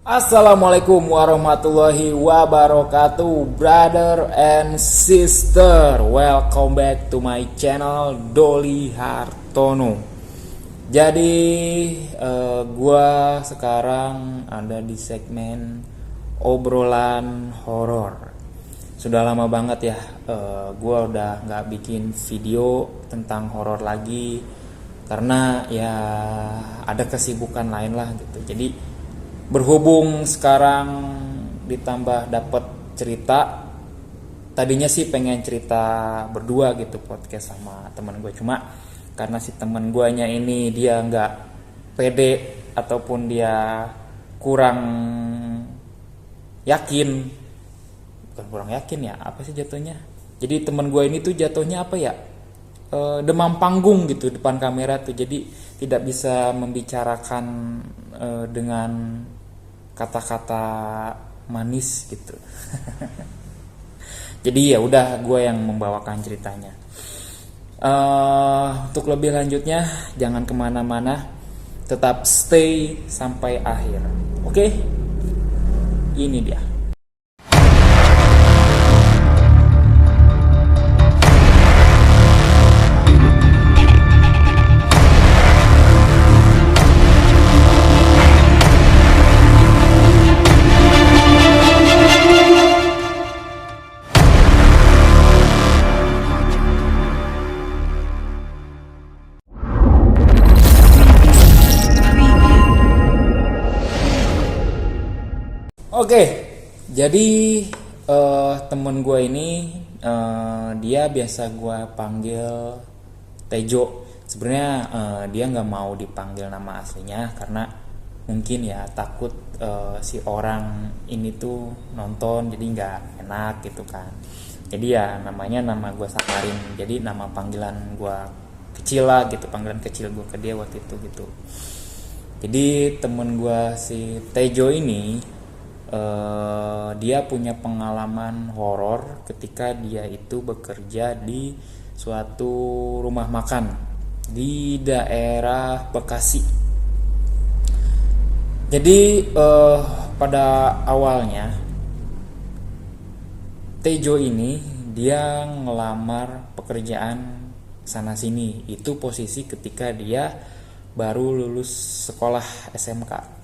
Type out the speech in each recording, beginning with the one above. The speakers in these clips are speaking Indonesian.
Assalamualaikum warahmatullahi wabarakatuh, brother and sister. Welcome back to my channel Doli Hartono. Jadi gua sekarang ada di segmen obrolan horor. Sudah lama banget ya, gua udah nggak bikin video tentang horor lagi karena ya ada kesibukan lain lah gitu. Jadi berhubung sekarang ditambah dapat cerita, tadinya sih pengen cerita berdua gitu podcast sama teman gue, cuma karena si teman guanya ini dia nggak pede ataupun dia kurang yakin, bukan kurang yakin ya, apa sih jatuhnya, jadi teman gue ini tuh jatuhnya apa ya, demam panggung gitu depan kamera tuh, jadi tidak bisa membicarakan dengan kata-kata manis gitu. Jadi ya udah gue yang membawakan ceritanya. Untuk lebih lanjutnya jangan kemana-mana, tetap stay sampai akhir. Oke? Ini dia. Oke, jadi temen gue ini dia biasa gue panggil Tejo. Sebenarnya dia nggak mau dipanggil nama aslinya karena mungkin ya takut si orang ini tuh nonton, jadi nggak enak gitu kan. Jadi ya namanya nama gue samarin, jadi nama panggilan gue kecil lah gitu, panggilan kecil gue ke dia waktu itu gitu. Jadi temen gue si Tejo ini dia punya pengalaman horor ketika dia itu bekerja di suatu rumah makan di daerah Bekasi. Jadi pada awalnya Tejo ini dia ngelamar pekerjaan sana sini. Itu posisi ketika dia baru lulus sekolah SMK.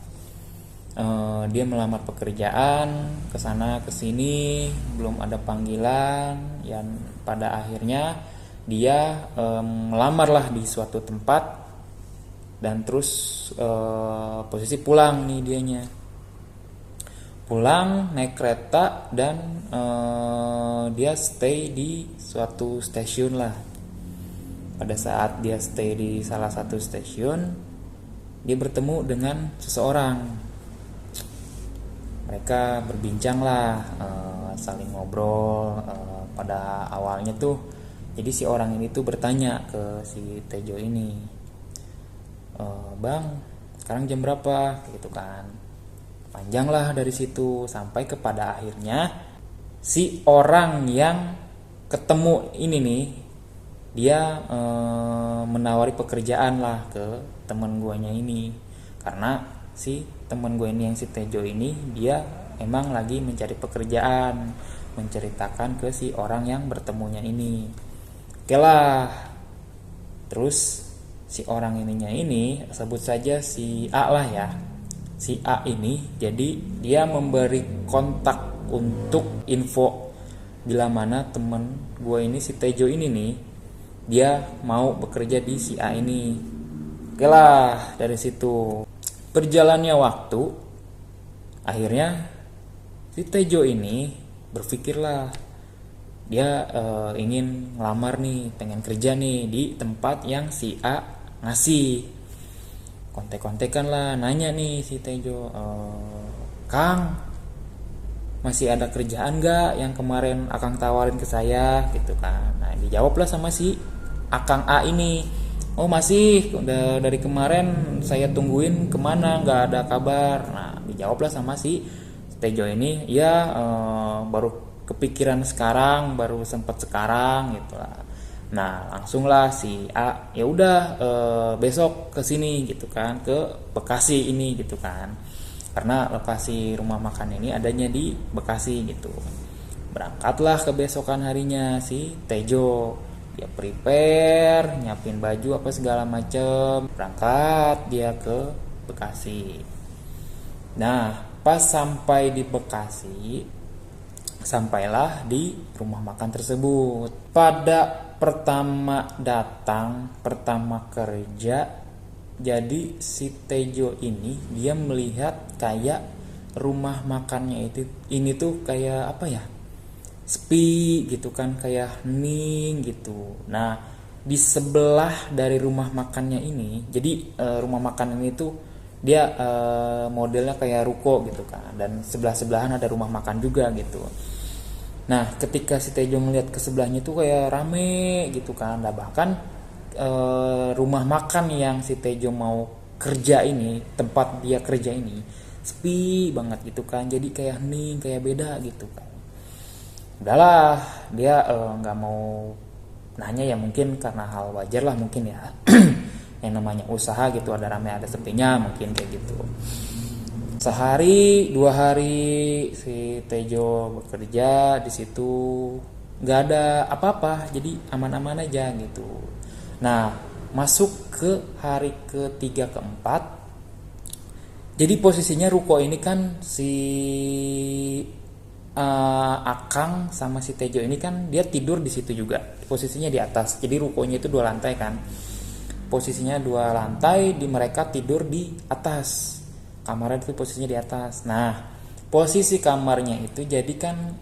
Dia melamar pekerjaan kesana kesini, belum ada panggilan, yang pada akhirnya dia melamar lah di suatu tempat dan terus posisi pulang nih dianya, pulang naik kereta dan dia stay di suatu stasiun lah. Pada saat dia stay di salah satu stasiun, dia bertemu dengan seseorang. Mereka berbincang lah, saling ngobrol. Pada awalnya tuh, jadi si orang ini tuh bertanya ke si Tejo ini, bang, sekarang jam berapa? Gitu kan. Panjang lah dari situ sampai kepada akhirnya si orang yang ketemu ini nih, dia menawari pekerjaan lah ke teman guanya ini, karena si teman gue ini yang si Tejo ini dia emang lagi mencari pekerjaan, menceritakan ke si orang yang bertemunya ini. Oke lah, terus si orang ininya ini, sebut saja si A lah ya, si A ini jadi dia memberi kontak untuk info bila mana temen gue ini si Tejo ini nih dia mau bekerja di si A ini. Oke lah, dari situ berjalannya waktu, akhirnya si Tejo ini berpikirlah dia ingin ngelamar nih, pengen kerja nih di tempat yang si A ngasih. Kontek-kontekan lah, nanya nih si Tejo, Kang, masih ada kerjaan gak yang kemarin Akang tawarin ke saya gitu kan. Nah dijawablah sama si Akang A ini, oh masih, udah dari kemarin saya tungguin, kemana, nggak ada kabar. Nah dijawablah sama si Tejo ini, ya baru kepikiran sekarang, baru sempet sekarang gitu lah. Nah langsunglah si A, ya udah besok ke sini gitu kan, ke Bekasi ini gitu kan. karena lokasi rumah makan ini adanya di Bekasi gitu. Berangkatlah kebesokan harinya si Tejo, dia prepare, nyiapin baju apa segala macem, berangkat dia ke Bekasi. Nah, pas sampai di Bekasi, sampailah di rumah makan tersebut. Pada pertama datang, pertama kerja, jadi si Tejo ini dia melihat kayak rumah makannya ini tuh kayak apa ya, sepi gitu kan, kayak hening gitu. Nah, di sebelah dari rumah makannya ini, jadi rumah makan ini tuh dia modelnya kayak ruko gitu kan, dan sebelah-sebelahan ada rumah makan juga gitu. Nah, ketika si Tejo ngeliat ke sebelahnya tuh kayak rame gitu kan. Nah, bahkan rumah makan yang si Tejo mau kerja ini, tempat dia kerja ini sepi banget gitu kan. Jadi kayak hening, kayak beda gitu kan. Udahlah, dia nggak mau nanya ya, mungkin karena hal wajar lah mungkin ya. Yang namanya usaha gitu, ada rame ada sepinya, mungkin kayak gitu. Sehari 2 hari si Tejo bekerja di situ, nggak ada apa-apa, jadi aman-aman aja gitu. Nah, masuk ke hari ketiga keempat, jadi posisinya ruko ini kan si Akang sama si Tejo ini kan dia tidur di situ juga, posisinya di atas. Jadi rukonya itu 2 lantai kan, posisinya 2 lantai, di mereka tidur di atas. Kamarnya itu posisinya di atas. Nah, posisi kamarnya itu jadi kan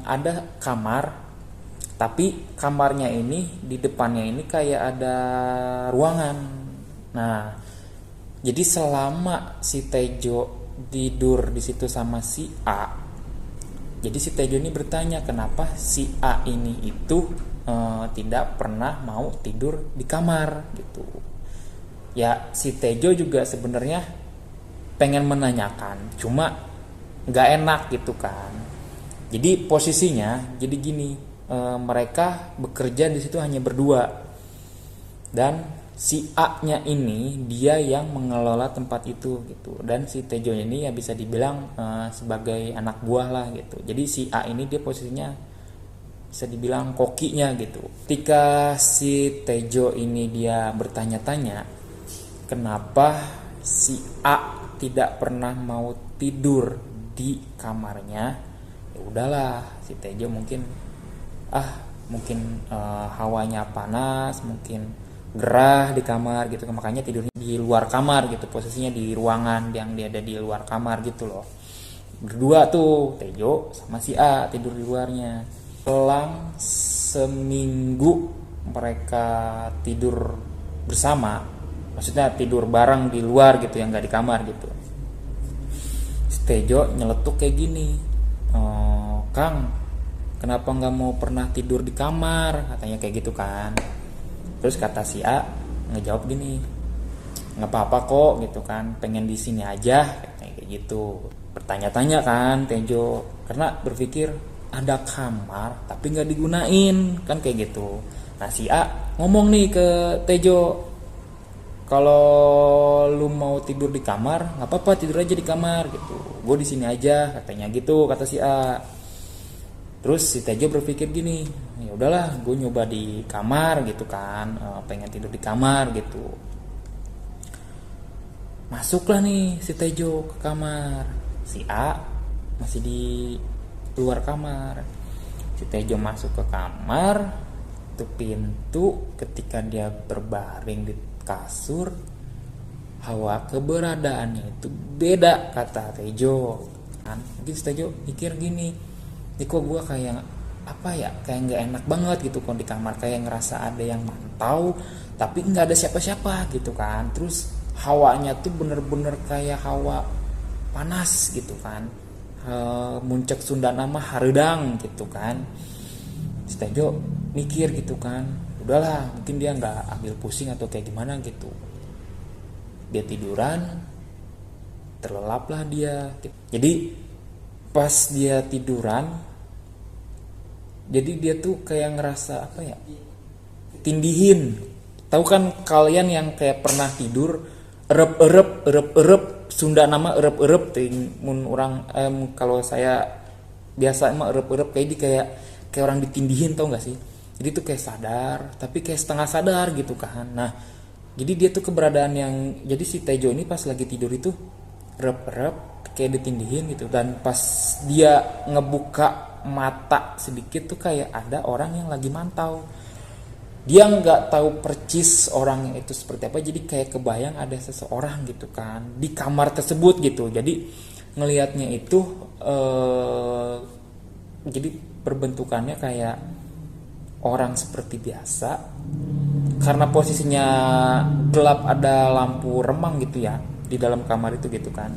ada kamar, tapi kamarnya ini di depannya ini kayak ada ruangan. Nah, jadi selama si Tejo tidur di situ sama si A, jadi si Tejo ini bertanya kenapa si A ini itu tidak pernah mau tidur di kamar gitu. Ya, si Tejo juga sebenarnya pengen menanyakan, cuma nggak enak gitu kan. Jadi posisinya jadi gini, mereka bekerja di situ hanya berdua, dan si A-nya ini dia yang mengelola tempat itu gitu, dan si Tejo ini ya bisa dibilang sebagai anak buah lah gitu. Jadi si A ini dia posisinya bisa dibilang kokinya gitu. Ketika si Tejo ini dia bertanya-tanya kenapa si A tidak pernah mau tidur di kamarnya, ya udahlah, si Tejo mungkin hawanya panas, mungkin gerah di kamar gitu, makanya tidurnya di luar kamar gitu, posisinya di ruangan yang dia ada di luar kamar gitu loh. Berdua tuh Tejo sama si A tidur di luarnya. Selang seminggu mereka tidur bersama, maksudnya tidur bareng di luar gitu, yang nggak di kamar gitu. Tejo nyeletuk kayak gini, Kang, kenapa nggak mau pernah tidur di kamar, katanya kayak gitu kan. Terus kata si A ngejawab gini, nggak apa-apa kok gitu kan, pengen di sini aja, katanya kayak gitu. Bertanya-tanya kan Tejo, karena berpikir ada kamar tapi nggak digunain kan kayak gitu. Nah, si A ngomong nih ke Tejo, kalau lu mau tidur di kamar nggak apa-apa, tidur aja di kamar gitu, gue di sini aja, katanya gitu, kata si A. Terus si Tejo berpikir gini, ya udahlah gue nyoba di kamar gitu kan, pengen tidur di kamar gitu. Masuklah nih si Tejo ke kamar, si A masih di luar kamar. Si Tejo masuk ke kamar, tuh pintu, ketika dia berbaring di kasur, hawa keberadaannya itu beda, kata Tejo kan. Mungkin Tejo mikir gini, ini kok gue kayak apa ya, kayak nggak enak banget gitu kok di kamar, kayak ngerasa ada yang mantau tapi nggak ada siapa-siapa gitu kan. Terus hawanya tuh bener-bener kayak hawa panas gitu kan, muncak Sunda nama haredang gitu kan. Tejo mikir gitu kan, udahlah mungkin dia nggak ambil pusing atau kayak gimana gitu. Dia tiduran, terlelaplah dia. Jadi pas dia tiduran, jadi dia tuh kayak ngerasa apa ya, tindihin. Tahu kan kalian yang kayak pernah tidur erep Sunda nama erep-erep ting mun orang kalau saya biasa emang erep-erep kayak orang ditindihin, tau nggak sih? Jadi tuh kayak sadar tapi kayak setengah sadar gitu kan. Nah jadi dia tuh keberadaan yang jadi si Tejo ini pas lagi tidur itu erep-erep kayak ditindihin gitu, dan pas dia ngebuka mata sedikit tuh kayak ada orang yang lagi mantau. Dia nggak tahu percis orang itu seperti apa, jadi kayak kebayang ada seseorang gitu kan di kamar tersebut gitu. Jadi ngelihatnya itu jadi perbentukannya kayak orang seperti biasa, karena posisinya gelap, ada lampu remang gitu ya di dalam kamar itu gitu kan.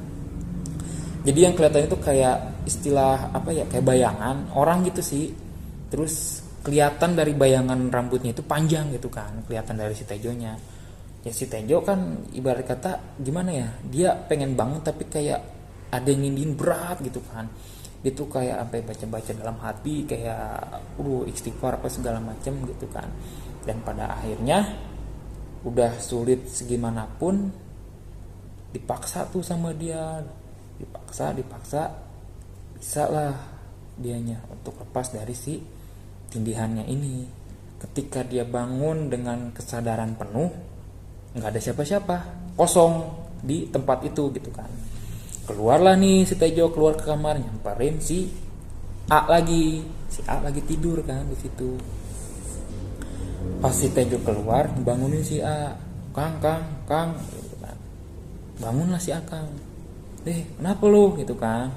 Jadi yang kelihatan itu kayak istilah apa ya, kayak bayangan orang gitu sih. Terus kelihatan dari bayangan rambutnya itu panjang gitu kan, kelihatan dari si Tejonya. Ya si Tejo kan ibarat kata gimana ya, dia pengen bangun tapi kayak ada yang nindin berat gitu kan. Dia tuh kayak sampai baca-baca dalam hati kayak istighfar apa segala macem gitu kan. Dan pada akhirnya udah sulit segimanapun dipaksa tuh sama dia, dipaksa bisa lah dianya untuk lepas dari si tindihannya ini. Ketika dia bangun dengan kesadaran penuh, nggak ada siapa-siapa, kosong di tempat itu gitu kan. Keluarlah nih si Tejo, keluar ke kamar, nyamperin si A lagi tidur kan di situ. Pas si Tejo keluar, bangunin si A, Kang gitu kan. Bangunlah si A, Kang. Kenapa lu gitu kan?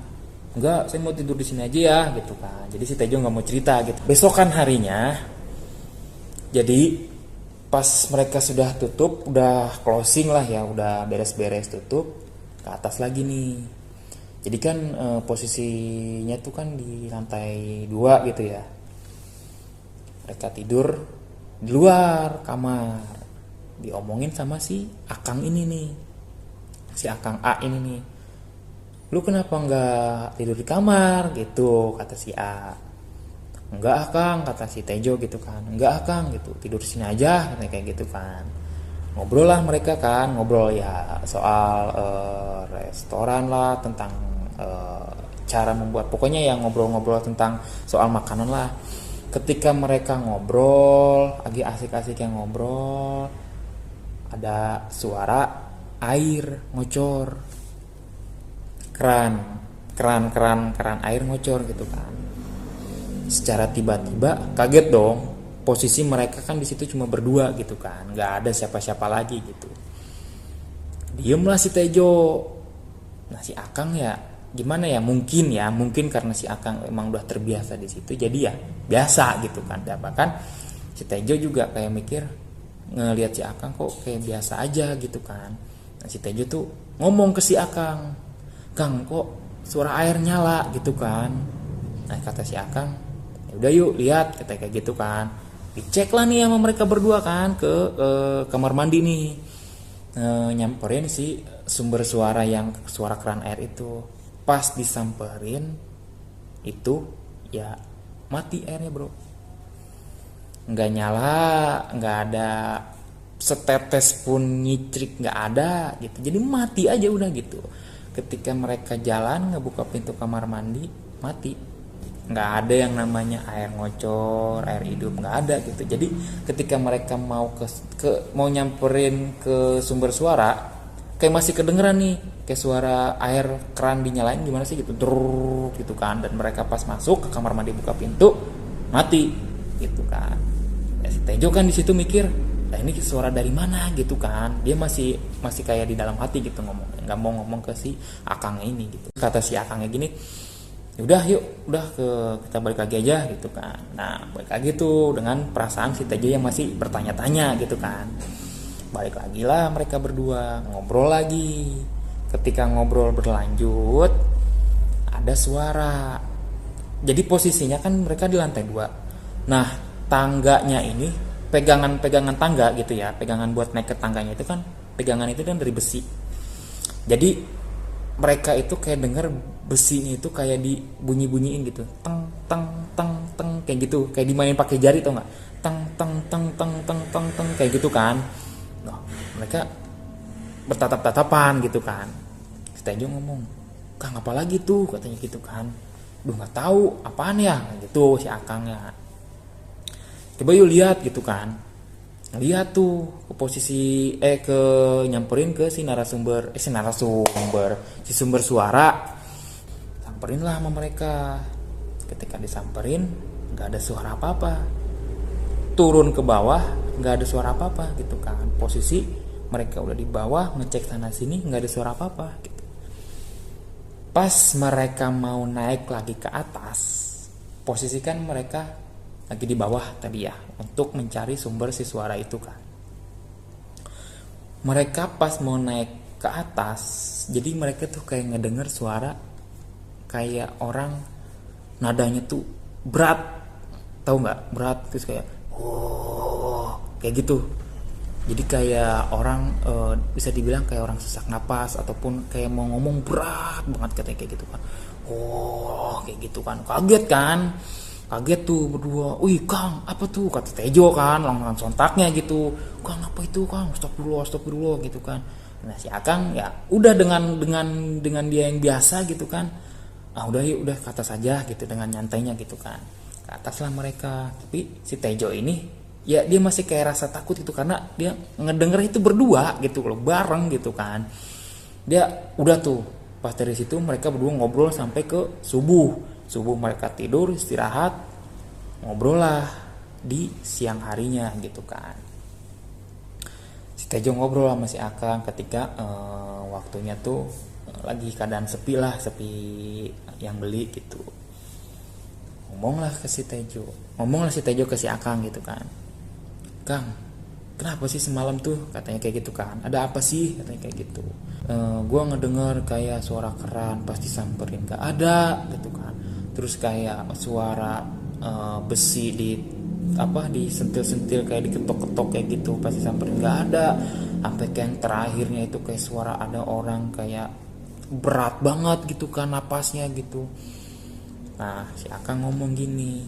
Enggak, saya mau tidur di sini aja ya gitu kan. Jadi si Tejo nggak mau cerita gitu. Besokan harinya, jadi pas mereka sudah tutup, udah closing lah ya, udah beres-beres tutup, ke atas lagi nih. Jadi kan posisinya tuh kan di lantai 2 gitu ya. Mereka tidur di luar kamar, diomongin sama si Akang ini nih, si Akang A ini nih. Lu kenapa nggak tidur di kamar gitu, kata si A. Enggak Kang, kata si Tejo gitu kan. Enggak Kang gitu, tidur di sini aja, katanya kayak gitu kan. Ngobrol lah mereka kan, ngobrol ya soal restoran lah, tentang cara membuat, pokoknya ya ngobrol-ngobrol tentang soal makanan lah. Ketika mereka ngobrol, lagi asik-asik yang ngobrol, ada suara air ngocor. Keran air ngocor gitu kan. Secara tiba-tiba kaget dong. Posisi mereka kan di situ cuma berdua gitu kan, nggak ada siapa-siapa lagi gitu. Diemlah si Tejo. Nah si Akang ya gimana ya, mungkin karena si Akang emang udah terbiasa di situ, jadi ya biasa gitu kan. Dan bahkan si Tejo juga kayak mikir, ngelihat si Akang kok kayak biasa aja gitu kan. Nah si Tejo tuh ngomong ke si Akang, Kang kok suara air nyala gitu kan. Nah kata si Akang, udah yuk lihat, kata kayak gitu kan. Dicek lah nih sama mereka berdua kan ke kamar mandi nih, nyamperin si sumber suara yang suara keran air itu. Pas disamperin itu ya mati airnya bro, nggak nyala, nggak ada setetes pun nyicrik, nggak ada gitu. Jadi mati aja udah gitu. Ketika mereka jalan ngebuka pintu kamar mandi, mati. Nggak ada yang namanya air ngocor, air hidup, nggak ada gitu. Jadi ketika mereka mau mau nyamperin ke sumber suara, kayak masih kedengeran nih, kayak suara air keran dinyalain gimana sih gitu, drrrr gitu kan. Dan mereka pas masuk ke kamar mandi buka pintu, mati gitu kan. Ya, si Tejo kan di situ mikir, nah ini suara dari mana gitu kan. Dia masih kayak di dalam hati gitu ngomong, nggak mau ngomong ke si Akangnya ini gitu. Kata si Akangnya gini, udah kita balik lagi aja gitu kan. Nah balik lagi tuh dengan perasaan si Tejo yang masih bertanya-tanya gitu kan. Balik lagi lah mereka berdua ngobrol lagi. Ketika ngobrol berlanjut, ada suara. Jadi posisinya kan mereka di lantai 2. Nah tangganya ini pegangan tangga gitu ya, pegangan buat naik ke tangganya itu kan, pegangan itu kan dari besi. Jadi mereka itu kayak denger besinya itu kayak dibunyi-bunyiin gitu, teng teng teng teng kayak gitu, kayak dimainin pakai jari tau nggak, teng teng teng teng teng teng teng kayak gitu kan. Nah, mereka bertatap-tatapan gitu kan. Tejo ngomong, Kang apa lagi tuh, katanya gitu kan. Duh nggak tahu apaan ya gitu si Akangnya. Coba yuk lihat gitu kan. Lihat tuh ke posisi ke nyamperin ke si narasumber si sumber suara. Samperin lah sama mereka. Ketika disamperin nggak ada suara apa-apa. Turun ke bawah nggak ada suara apa-apa gitu kan. Posisi mereka udah di bawah ngecek sana sini nggak ada suara apa-apa gitu. Pas mereka mau naik lagi ke atas, posisikan mereka lagi di bawah tadi ya, untuk mencari sumber si suara itu kan. Mereka pas mau naik ke atas, jadi mereka tuh kayak ngedenger suara kayak orang nadanya tuh berat, tahu nggak, berat terus kayak kayak gitu. Jadi kayak orang bisa dibilang kayak orang sesak napas ataupun kayak mau ngomong berat banget katanya kayak gitu kan. Kayak gitu kan, kaget tuh berdua. Wih Kang apa tuh, kata Tejo kan langsung sontaknya gitu. Kang apa itu Kang, astagfirullah gitu kan. Nah si Akang ya udah dengan dia yang biasa gitu kan. Udah ke atas saja gitu dengan nyantainya gitu kan. Ke atas lah mereka. Tapi si Tejo ini ya dia masih kayak rasa takut gitu karena dia ngedenger itu berdua gitu loh, bareng gitu kan. Dia udah tuh pas dari situ mereka berdua ngobrol sampai ke subuh mereka tidur istirahat, ngobrol lah di siang harinya gitu kan. Si Tejo ngobrol sama si Akang ketika waktunya tuh lagi keadaan sepi yang beli gitu. Ngomonglah si Tejo ke si Akang gitu kan. Kang, kenapa sih semalam tuh, katanya kayak gitu kan, ada apa sih, katanya kayak gitu. Gue ngedenger kayak suara keran pas disamperin, gak ada gitu kan. Terus kayak suara besi disentil-sentil kayak diketok-ketok kayak gitu pas disamperin, gak ada. Sampai kayak yang terakhirnya itu kayak suara ada orang kayak berat banget gitu kan napasnya gitu. Nah si Akang ngomong gini,